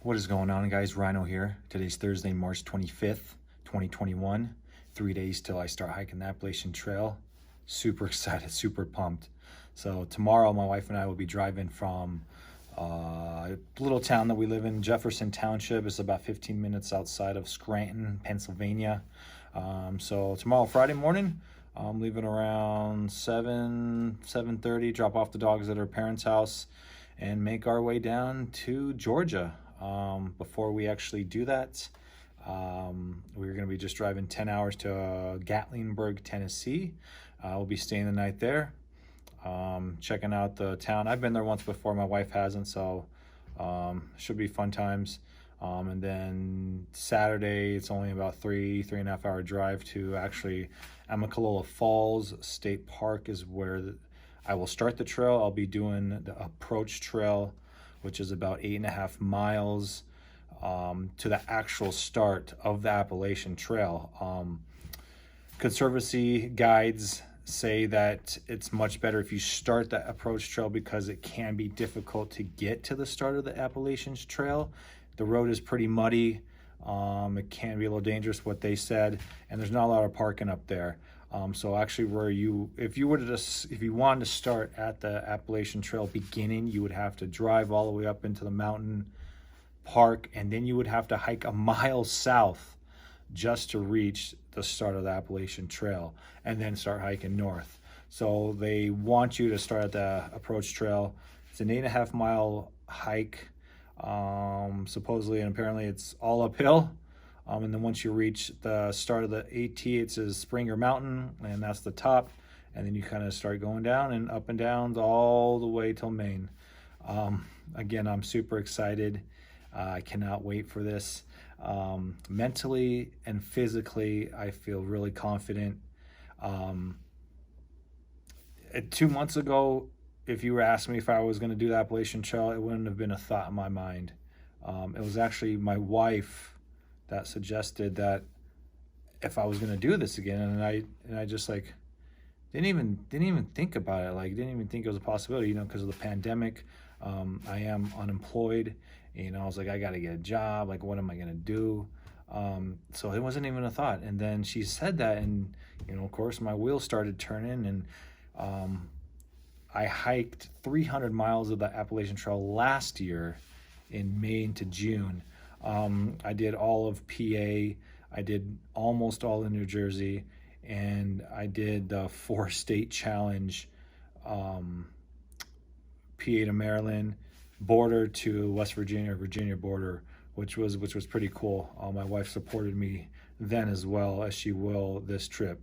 What is going on, guys? Rhino here. Today's Thursday, March 25th, 2021. 3 days till I start hiking the Appalachian Trail. Super excited, super pumped. So tomorrow, my wife and I will be driving from a little town that we live in, Jefferson Township. It's about 15 minutes outside of Scranton, Pennsylvania. So tomorrow, Friday morning, I'm leaving around 7:30, drop off the dogs at our parents' house, and make our way down to Georgia. Before we actually do that, we're going to be just driving 10 hours to Gatlinburg, Tennessee. We'll be staying the night there, checking out the town. I've been there once before, my wife hasn't, so should be fun times. And then Saturday, it's only about three and a half hour drive to actually Amicalola Falls State Park is where I will start the trail. I'll be doing the approach trail, which is about 8.5 miles to the actual start of the Appalachian Trail. Conservancy guides say that it's much better if you start the approach trail because it can be difficult to get to the start of the Appalachian Trail. The road is pretty muddy. It can be a little dangerous, what they said, and there's not a lot of parking up there. So actually, if you wanted to start at the Appalachian Trail beginning, you would have to drive all the way up into the mountain park, and then you would have to hike a mile south just to reach the start of the Appalachian Trail, and then start hiking north. So they want you to start at the approach trail. It's an 8.5 mile hike, supposedly, and apparently it's all uphill. And then once you reach the start of the AT, it says Springer Mountain, and that's the top. And then you kind of start going down and up and down all the way till Maine. Again, I'm super excited. I cannot wait for this. Mentally and physically, I feel really confident. 2 months ago, if you were asking me if I was going to do the Appalachian Trail, it wouldn't have been a thought in my mind. It was actually my wife that suggested that if I was going to do this again, and I just like didn't even think about it. Like, didn't even think it was a possibility, because of the pandemic. I am unemployed. I was like, I got to get a job. Like, what am I going to do? So it wasn't even a thought. And then she said that, and of course, my wheels started turning, and I hiked 300 miles of the Appalachian Trail last year in May into June. I did all of PA, I did almost all of New Jersey, and I did the 4-state challenge, PA to Maryland, border to West Virginia, Virginia border, which was pretty cool. My wife supported me then as well as she will this trip.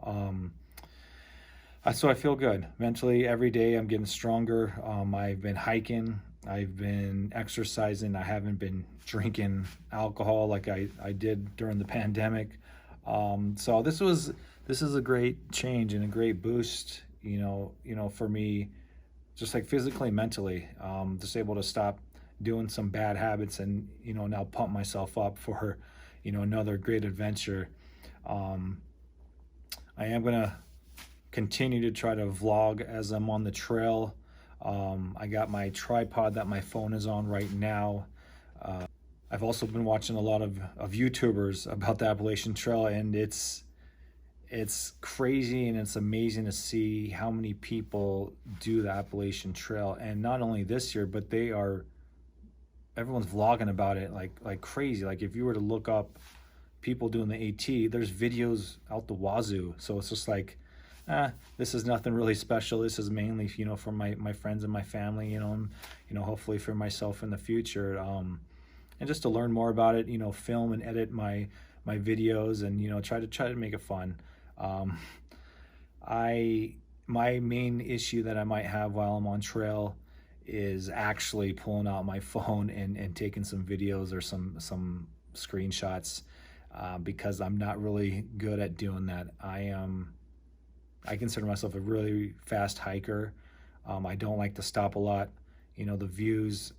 So I feel good mentally. Every day I'm getting stronger. I've been hiking, I've been exercising, I haven't been drinking alcohol like I did during the pandemic. So this is a great change and a great boost, for me, just like physically and mentally, just able to stop doing some bad habits and, now pump myself up for, another great adventure. I am going to continue to try to vlog as I'm on the trail. I got my tripod that my phone is on right now. I've also been watching a lot of YouTubers about the Appalachian Trail, and it's crazy and it's amazing to see how many people do the Appalachian Trail. And not only this year, but everyone's vlogging about it like crazy. Like, if you were to look up people doing the AT, there's videos out the wazoo. So it's just like, this is nothing really special. This is mainly, for my friends and my family, and, hopefully for myself in the future. And just to learn more about it, film and edit my videos, and, try to make it fun. My main issue that I might have while I'm on trail is actually pulling out my phone and taking some videos or some screenshots, because I'm not really good at doing that. I consider myself a really fast hiker. I don't like to stop a lot. The views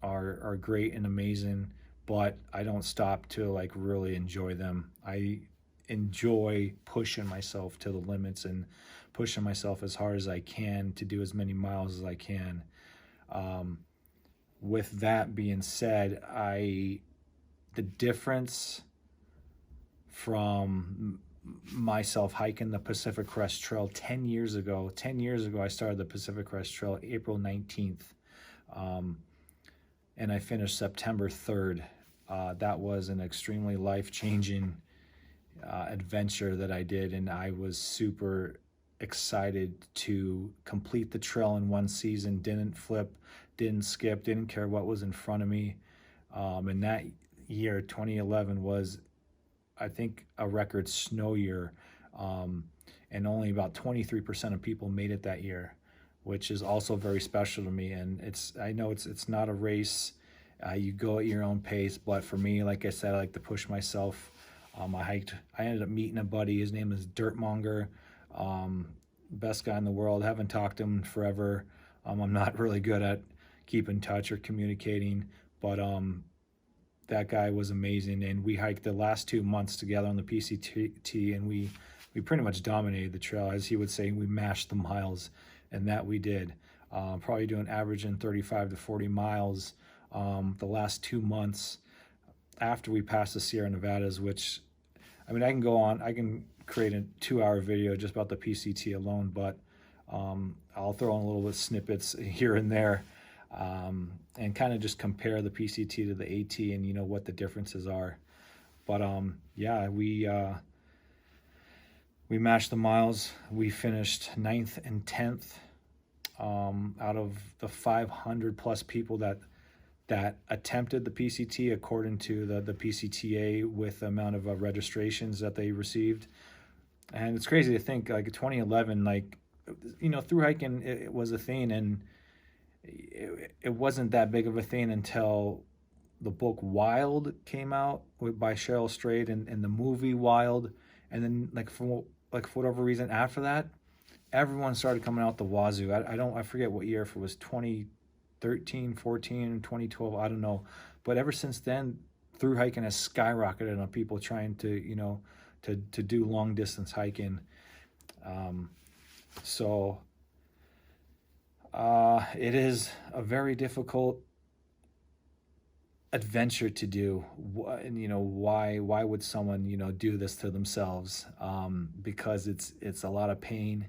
are great and amazing, but I don't stop to like really enjoy them. I enjoy pushing myself to the limits and pushing myself as hard as I can to do as many miles as I can. with that being said, the difference from myself hiking the Pacific Crest Trail 10 years ago. 10 years ago, I started the Pacific Crest Trail April 19th, and I finished September 3rd. That was an extremely life-changing adventure that I did, and I was super excited to complete the trail in one season. Didn't flip, didn't skip, didn't care what was in front of me. And that year, 2011, was, I think, a record snow year, and only about 23% of people made it that year, which is also very special to me. And I know it's not a race. You go at your own pace, but for me, like I said, I like to push myself. I ended up meeting a buddy. His name is Dirtmonger. Best guy in the world. Haven't talked to him forever. I'm not really good at keeping in touch or communicating, but that guy was amazing. And we hiked the last 2 months together on the PCT, and we pretty much dominated the trail. As he would say, we mashed the miles, and that we did. Probably doing averaging 35 to 40 miles the last 2 months after we passed the Sierra Nevadas, which, I mean, I can create a 2-hour video just about the PCT alone, but I'll throw in a little bit of snippets here and there, and kind of just compare the PCT to the AT and, what the differences are. But yeah, we matched the miles. We finished 9th and 10th out of the 500 plus people that attempted the PCT according to the PCTA, with the amount of registrations that they received. And it's crazy to think, like 2011, thru hiking, it was a thing, and it wasn't that big of a thing until the book Wild came out by Cheryl Strayed, and the movie Wild, and then for whatever reason after that, everyone started coming out the wazoo. I forget what year, if it was 2013, 14, 2012, I don't know. But ever since then, thru hiking has skyrocketed on people trying to, to do long distance hiking. So it is a very difficult adventure to do. And why would someone do this to themselves? Because it's a lot of pain,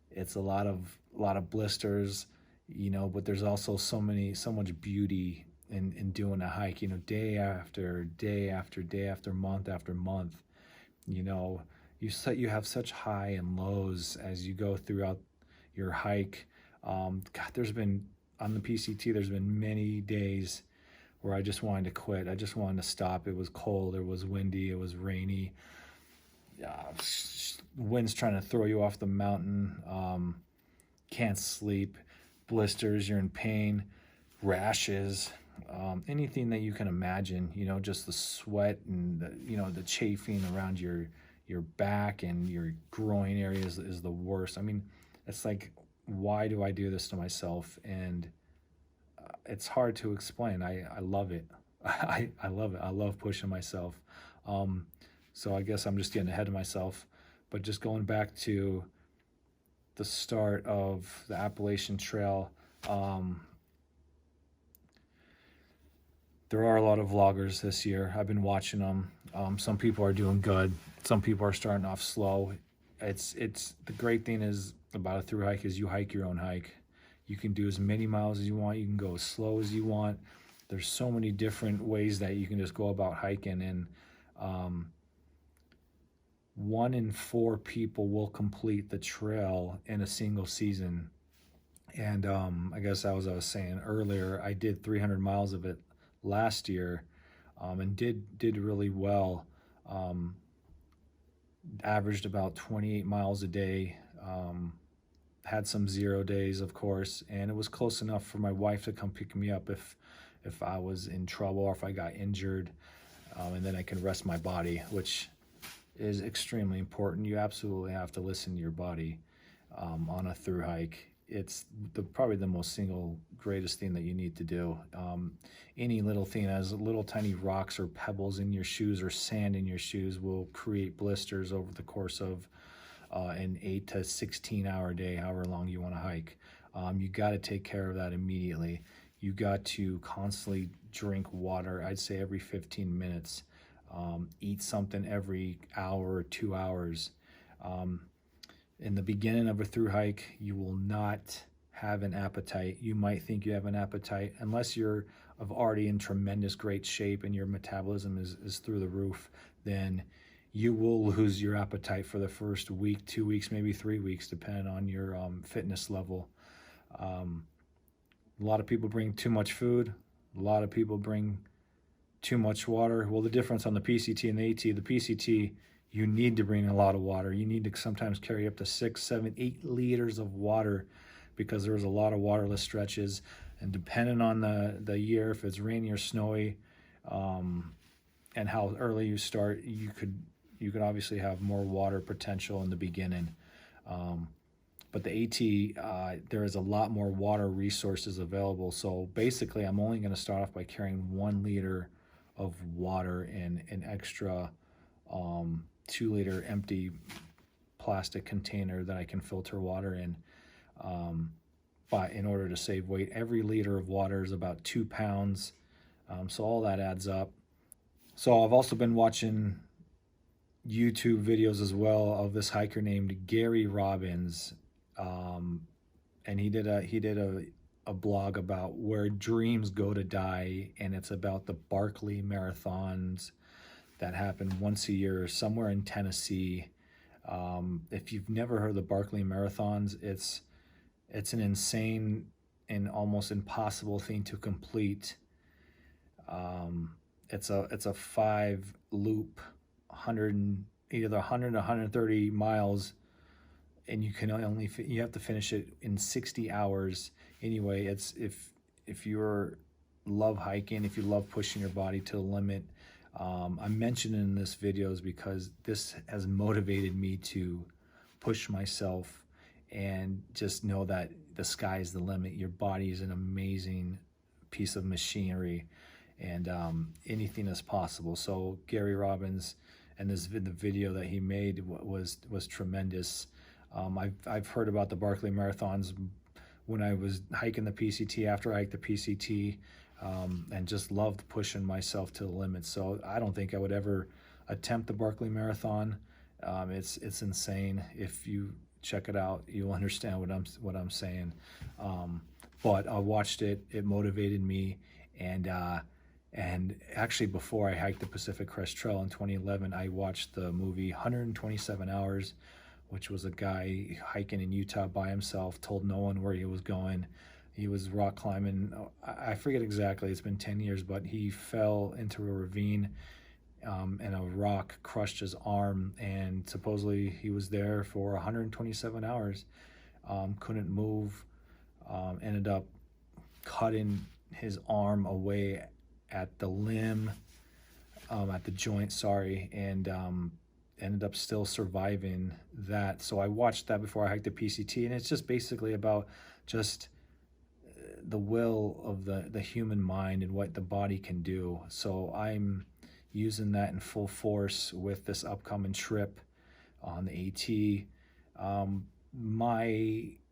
it's a lot of blisters, but there's also so much beauty in doing a hike, day after day after day after month after month. You have such high and lows as you go throughout your hike. God, there's been, on the PCT, there's been many days where I just wanted to quit. I just wanted to stop. It was cold, it was windy, it was rainy. Wind's trying to throw you off the mountain. Can't sleep, blisters, you're in pain, rashes, anything that you can imagine, just the sweat and the chafing around your back and your groin areas is the worst. I mean, it's like, why do I do this to myself? And it's hard to explain. I love it. I love it. I love pushing myself. So I guess I'm just getting ahead of myself. But just going back to the start of the Appalachian Trail, there are a lot of vloggers this year. I've been watching them. Some people are doing good. Some people are starting off slow. It's the great thing is about a thru hike is you hike your own hike. You can do as many miles as you want. You can go as slow as you want. There's so many different ways that you can just go about hiking, and 1 in 4 people will complete the trail in a single season. And I guess as I was saying earlier, I did 300 miles of it last year, and did really well. Averaged about 28 miles a day. Had some 0 days, of course, and it was close enough for my wife to come pick me up if I was in trouble or if I got injured, and then I can rest my body, which is extremely important. You absolutely have to listen to your body on a thru hike. It's probably the most single greatest thing that you need to do. Any little thing, as little tiny rocks or pebbles in your shoes or sand in your shoes, will create blisters over the course of an 8 to 16 hour day, however long you want to hike. You got to take care of that immediately. you got to constantly drink water. I'd say every 15 minutes. Eat something every hour or 2 hours. In the beginning of a thru hike, you will not have an appetite. You might think you have an appetite unless you're already in tremendous great shape and your metabolism is through the roof. Then you will lose your appetite for the first week, 2 weeks, maybe 3 weeks, depending on your fitness level. A lot of people bring too much food. A lot of people bring too much water. Well, the difference on the PCT and the AT, the PCT, you need to bring a lot of water. You need to sometimes carry up to 6, 7, 8 liters of water because there's a lot of waterless stretches. And depending on the year, if it's rainy or snowy, and how early you start, you could obviously have more water potential in the beginning. But the AT, there is a lot more water resources available. So basically, I'm only going to start off by carrying 1 liter of water in an extra 2-liter empty plastic container that I can filter water in. But in order to save weight, every liter of water is about 2 pounds. So all that adds up. So I've also been watching YouTube videos as well of this hiker named Gary Robbins. And he did a blog about where dreams go to die, and it's about the Barkley marathons that happen once a year somewhere in Tennessee. If you've never heard of the Barkley marathons, it's an insane and almost impossible thing to complete. It's a 5-loop, either 100 or 130 miles, and you have to finish it in 60 hours. Anyway, it's if you love hiking, if you love pushing your body to the limit, I'm mentioning this videos because this has motivated me to push myself and just know that the sky is the limit. Your body is an amazing piece of machinery, and anything is possible. So Gary Robbins and the video that he made was tremendous. I've heard about the Barkley marathons when I was hiking the PCT, after I hiked the PCT, and just loved pushing myself to the limit. So I don't think I would ever attempt the Barkley marathon. It's insane. If you check it out, you'll understand what I'm saying. But I watched it. It motivated me, and actually before I hiked the Pacific Crest Trail in 2011, I watched the movie 127 Hours, which was a guy hiking in Utah by himself, told no one where he was going. He was rock climbing. I forget exactly. It's been 10 years, but he fell into a ravine, and a rock crushed his arm, and supposedly he was there for 127 hours. Couldn't move. Ended up cutting his arm away at the limb, at the joint, and ended up still surviving that. So I watched that before I hiked the PCT, and it's just basically about just the will of the human mind and what the body can do. So I'm using that in full force with this upcoming trip on the AT.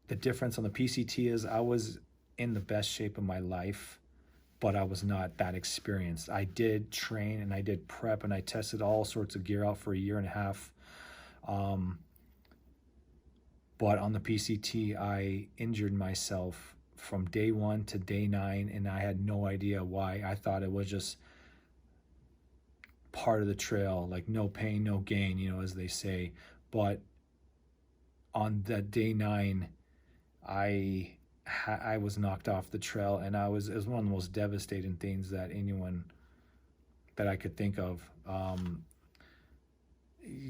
The difference on the PCT is I was in the best shape of my life, but I was not that experienced. I did train and I did prep and I tested all sorts of gear out for 1.5 years. But on the PCT, I injured myself from day 1 to day 9, and I had no idea why. I thought it was just part of the trail, like no pain, no gain, as they say. But on that day 9, I was knocked off the trail, and it was one of the most devastating things that I could think of.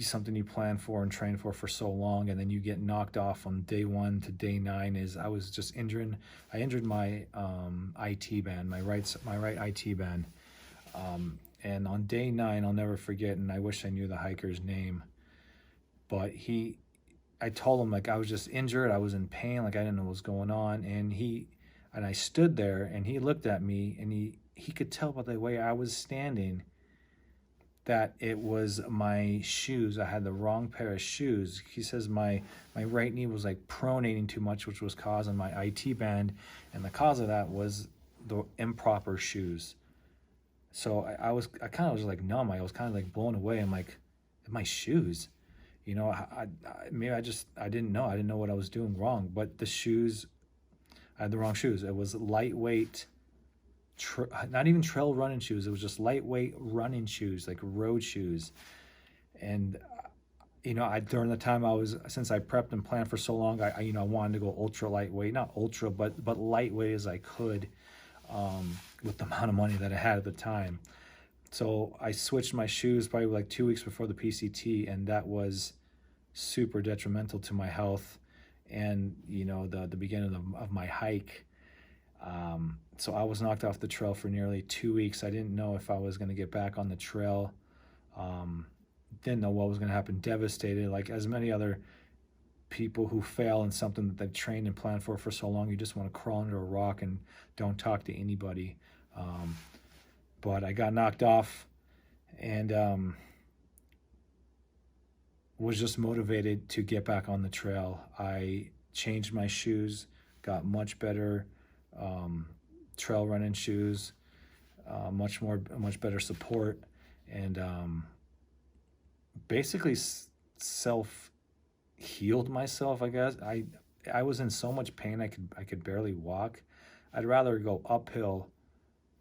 Something you plan for and train for so long, and then you get knocked off from day 1 to day 9. I was just injured. I injured my IT band, my right IT band, and on day 9, I'll never forget. And I wish I knew the hiker's name, but I told him, like, I was just injured. I was in pain. Like, I didn't know what was going on. And I stood there, and he looked at me, and he could tell by the way I was standing that it was my shoes. I had the wrong pair of shoes. He says my right knee was like pronating too much, which was causing my IT band. And the cause of that was the improper shoes. So I kind of was like numb. I was kind of like blown away. I'm like, my shoes, maybe I didn't know. I didn't know what I was doing wrong. But the shoes, I had the wrong shoes. It was lightweight, not even trail running shoes. It was just lightweight running shoes, like road shoes. And I during the time since I prepped and planned for so long, I wanted to go ultra lightweight, not ultra, but lightweight as I could, with the amount of money that I had at the time. So I switched my shoes probably like 2 weeks before the PCT, and that was super detrimental to my health and the beginning of my hike. So I was knocked off the trail for nearly 2 weeks. I didn't know if I was going to get back on the trail. Didn't know what was going to happen. Devastated, like as many other people who fail in something that they've trained and planned for so long. You just want to crawl under a rock and don't talk to anybody. But I got knocked off and was just motivated to get back on the trail. I changed my shoes, got much better trail running shoes, much better support, and basically self healed myself, I guess. I was in so much pain I could barely walk. I'd rather go uphill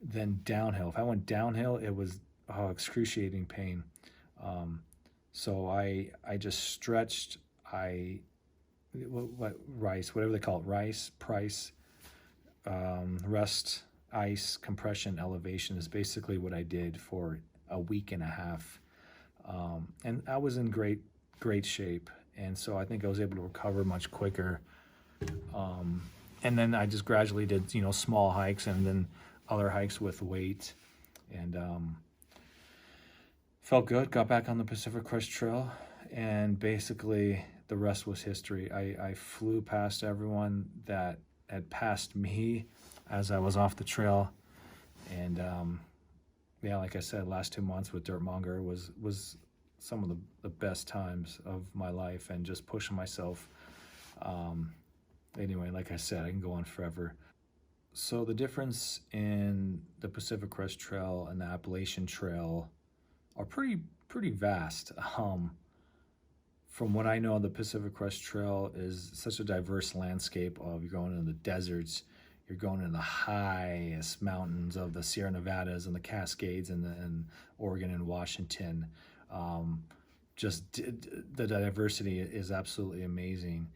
than downhill. If I went downhill, it was excruciating pain. So I just stretched. Whatever they call it, price, rest, ice, compression, elevation is basically what I did for a week and a half. And I was in great shape. And so I think I was able to recover much quicker. And then I just gradually did, small hikes and then other hikes with weight. And felt good, got back on the Pacific Crest Trail. And basically the rest was history. I flew past everyone that had passed me as I was off the trail. And like I said, last 2 months with Dirtmonger was some of the best times of my life, and just pushing myself. Anyway, like I said, I can go on forever. So the difference in the Pacific Crest Trail and the Appalachian Trail are pretty vast. From what I know, the Pacific Crest Trail is such a diverse landscape of you're going into the deserts, you're going into the highest mountains of the Sierra Nevadas and the Cascades and Oregon and Washington. Just the diversity is absolutely amazing.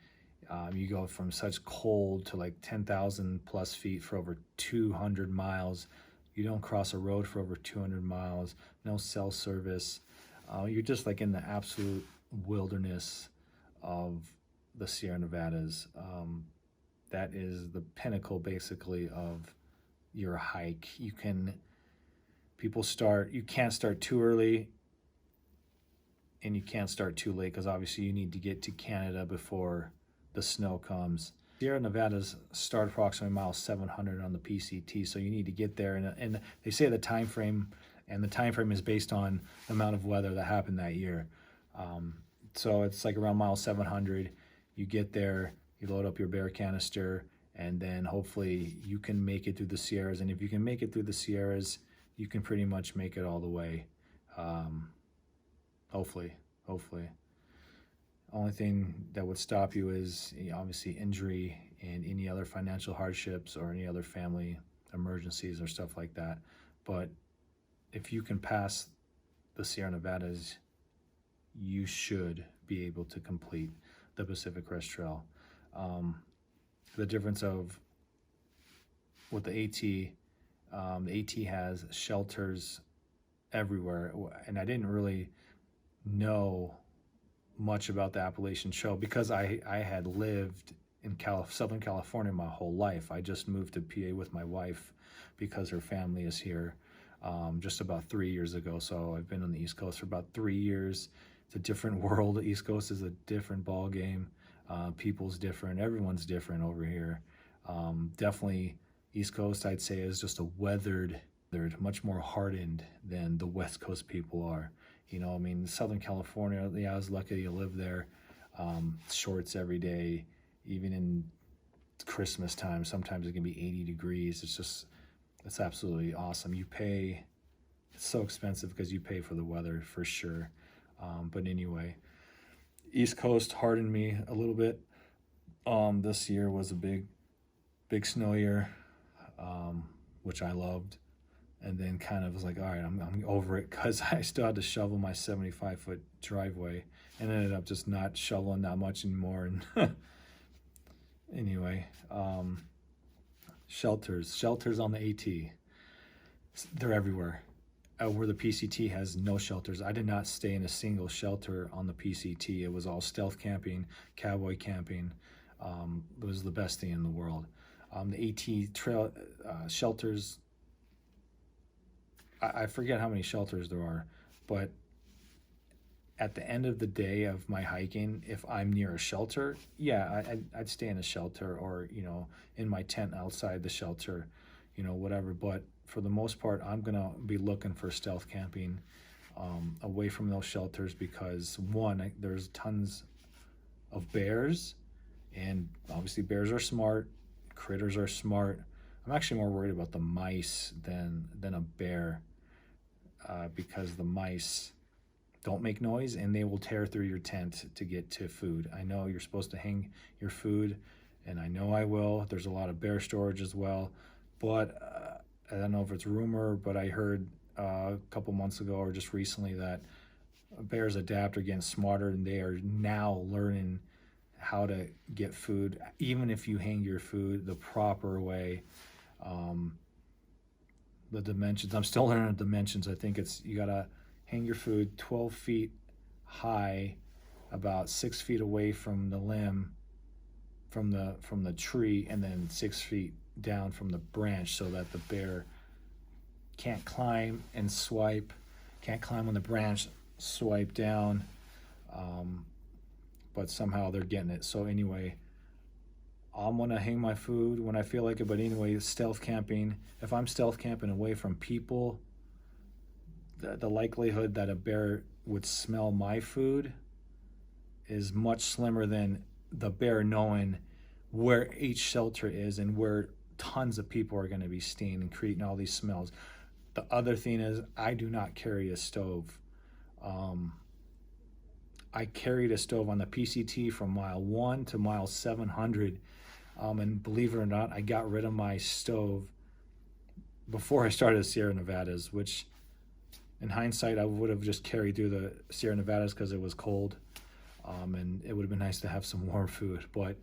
You go from such cold to like 10,000 plus feet for over 200 miles. You don't cross a road for over 200 miles, no cell service. You're just like in the absolute wilderness of the Sierra Nevadas. That is the pinnacle basically of your hike. You can't start too early and you can't start too late, because obviously you need to get to Canada before the snow comes. Sierra Nevadas start approximately mile 700 on the PCT, so you need to get there. And they say the time frame, and the time frame is based on the amount of weather that happened that year. So it's like around mile 700. You get there, you load up your bear canister, and then hopefully you can make it through the Sierras. And if you can make it through the Sierras, you can pretty much make it all the way. Hopefully. Only thing that would stop you is obviously injury and any other financial hardships or any other family emergencies or stuff like that. But if you can pass the Sierra Nevadas, you should be able to complete the Pacific Crest Trail. The difference of with the AT has shelters everywhere, and I didn't really know much about the Appalachian Trail because I had lived in Southern California my whole life. I just moved to PA with my wife because her family is here just about 3 years ago. So I've been on the East Coast for about 3 years. It's a different world. The East Coast is a different ball game. People's different. Everyone's different over here. Definitely East Coast, I'd say, is just a weathered, they're much more hardened than the West Coast people are. Southern California, I was lucky to live there. Shorts every day, even in Christmas time. Sometimes it can be 80 degrees. It's just It's absolutely awesome. It's so expensive because you pay for the weather for sure. But anyway, East Coast hardened me a little bit. This year was a big snow year, which I loved. And then kind of was like, all right, I'm over it, because I still had to shovel my 75-foot driveway and ended up just not shoveling that much anymore. And anyway, shelters on the AT, they're everywhere. Where the PCT has no shelters. I did not stay in a single shelter on the PCT. It was all stealth camping, cowboy camping. It was the best thing in the world. The AT trail shelters, I forget how many shelters there are, but at the end of the day of my hiking, if I'm near a shelter, yeah, I'd stay in a shelter, or, in my tent outside the shelter, whatever. But for the most part, I'm going to be looking for stealth camping away from those shelters, because one, there's tons of bears, and obviously bears are smart, critters are smart. I'm actually more worried about the mice than a bear, because the mice don't make noise and they will tear through your tent to get to food. I know you're supposed to hang your food, and I know I will. There's a lot of bear storage as well, but I don't know if it's rumor, but I heard a couple months ago or just recently that bears adapt, are getting smarter, and they are now learning how to get food, even if you hang your food the proper way. The dimensions, I'm still learning the dimensions. I think you gotta hang your food 12 feet high, about 6 feet away from the limb, from the tree, and then 6 feet down from the branch, so that the bear can't climb and swipe, can't climb on the branch, swipe down, but somehow they're getting it. So anyway, I'm gonna hang my food when I feel like it. But anyway, stealth camping, if I'm stealth camping away from people, the likelihood that a bear would smell my food is much slimmer than the bear knowing where each shelter is and where tons of people are going to be staying and creating all these smells. The other thing is, I do not carry a stove. I carried a stove on the PCT from mile 1 to mile 700, and believe it or not, I got rid of my stove before I started the Sierra Nevadas, which in hindsight I would have just carried through the Sierra Nevadas because it was cold, and it would have been nice to have some warm food. But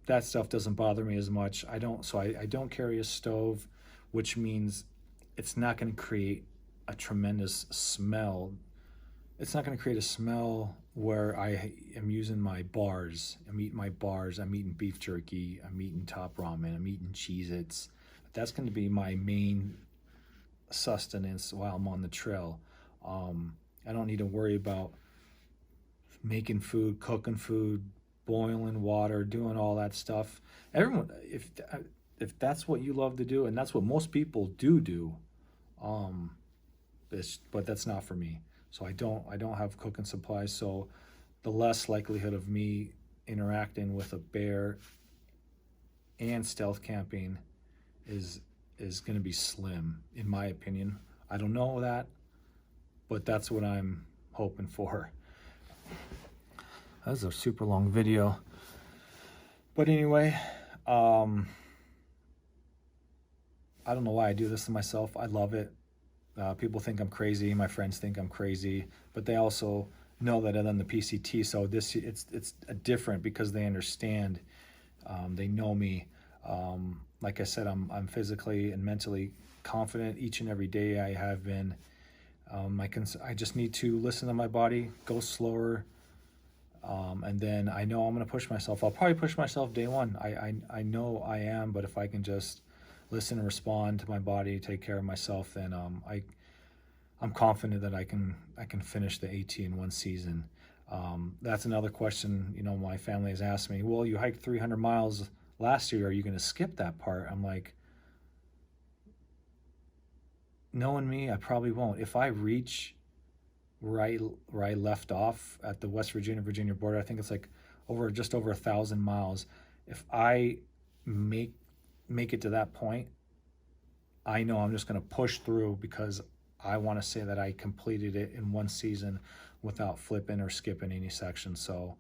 that stuff doesn't bother me as much. I don't carry a stove, which means it's not going to create a tremendous smell. It's not going to create a smell where I am using my bars. I'm eating my bars. I'm eating beef jerky. I'm eating top ramen. I'm eating Cheez-Its. That's going to be my main sustenance while I'm on the trail. I don't need to worry about making food, cooking food, boiling water, doing all that stuff. Everyone, if that's what you love to do, and that's what most people do, but that's not for me. So I don't have cooking supplies. So the less likelihood of me interacting with a bear and stealth camping is going to be slim, in my opinion. I don't know that, but that's what I'm hoping for. That was a super long video. But anyway, I don't know why I do this to myself. I love it. People think I'm crazy. My friends think I'm crazy, but they also know that I'm on the PCT. So it's different because they understand. They know me. Like I said, I'm physically and mentally confident each and every day. I have been. I just need to listen to my body, go slower, and then I know I'm going to push myself. I'll probably push myself day one. I know I am, but if I can just listen and respond to my body, take care of myself, then I'm confident that I can finish the AT in one season. That's another question, my family has asked me, well, you hiked 300 miles last year, are you going to skip that part? I'm like, knowing me, I probably won't. If I reach where I left off at the West Virginia border, I think it's like just over 1,000 miles. If I make it to that point, I know I'm just going to push through because I want to say that I completed it in one season without flipping or skipping any sections. So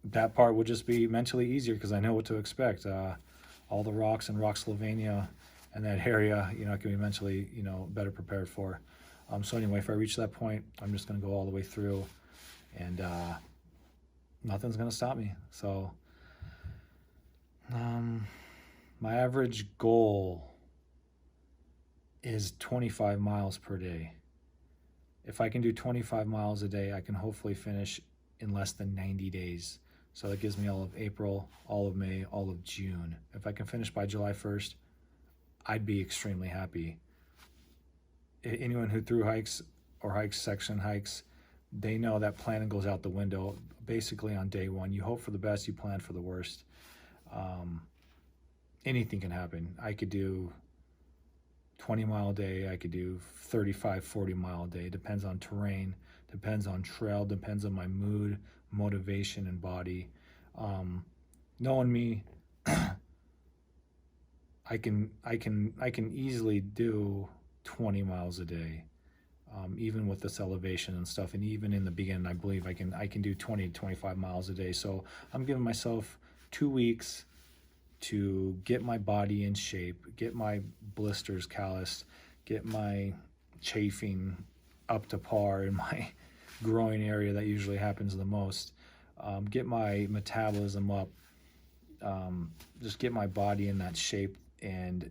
that part will just be mentally easier because I know what to expect. All the rocks in Rock Slovenia and that area, I can be mentally, better prepared for. So anyway, if I reach that point, I'm just going to go all the way through, and nothing's going to stop me. So my average goal is 25 miles per day. If I can do 25 miles a day, I can hopefully finish in less than 90 days. So that gives me all of April, all of May, all of June. If I can finish by July 1st, I'd be extremely happy. Anyone who thru hikes or hikes section hikes, they know that planning goes out the window basically on day one. You hope for the best, you plan for the worst. Anything can happen. I could do 20-mile day, I could do 35, 40-mile day. Depends on terrain, depends on trail, depends on my mood, motivation, and body. Knowing me, I can easily do 20 miles a day, even with this elevation and stuff. And even in the beginning, I believe I can do 20 to 25 miles a day. So I'm giving myself 2 weeks to get my body in shape, get my blisters calloused, get my chafing up to par in my groin area that usually happens the most, get my metabolism up, just get my body in that shape and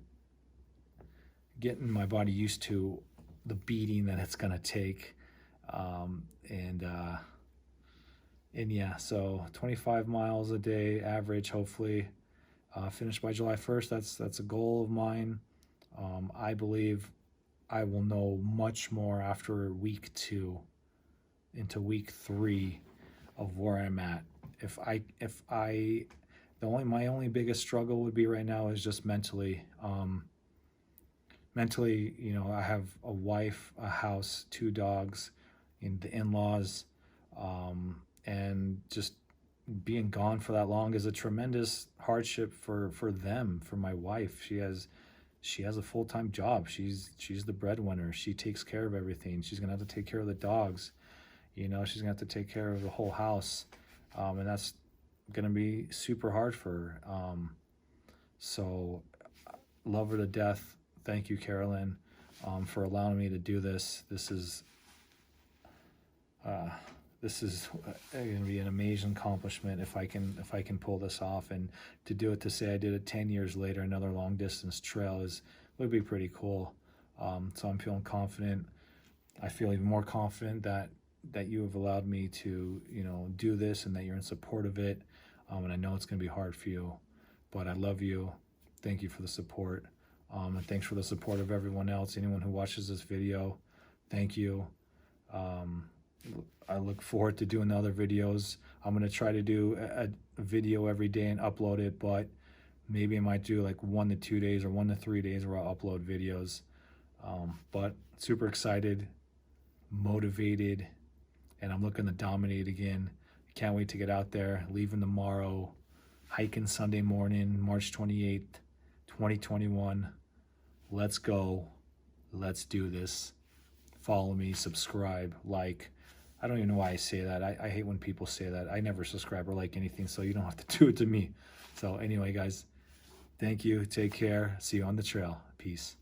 getting my body used to the beating that it's going to take. And yeah, so 25 miles a day average, hopefully. Finish by July 1st. That's a goal of mine. I believe I will know much more after week 2 into week 3 of where I'm at. My only biggest struggle would be right now is just mentally. Mentally, I have a wife, a house, 2 dogs, and the in-laws, and just being gone for that long is a tremendous hardship for them, for my wife. She has a full-time job. She's the breadwinner. She takes care of everything. She's gonna have to take care of the dogs. She's gonna have to take care of the whole house, and that's gonna be super hard for her. So love her to death. Thank you, Carolyn, for allowing me to do this. This is going to be an amazing accomplishment if I can pull this off, and to do it, to say I did it 10 years later, another long distance trail would be pretty cool. So I'm feeling confident. I feel even more confident that you have allowed me to do this, and that you're in support of it. And I know it's going to be hard for you, but I love you. Thank you for the support. And thanks for the support of everyone else. Anyone who watches this video, thank you. I look forward to doing other videos. I'm going to try to do a video every day and upload it, but maybe I might do like 1 to 2 days or 1 to 3 days where I'll upload videos. But super excited, motivated, and I'm looking to dominate again. Can't wait to get out there, leaving tomorrow, hiking Sunday morning, March 28th, 2021. Let's go. Let's do this. Follow me, subscribe, like. I don't even know why I say that. I hate when people say that. I never subscribe or like anything, so you don't have to do it to me. So anyway, guys, thank you. Take care. See you on the trail. Peace.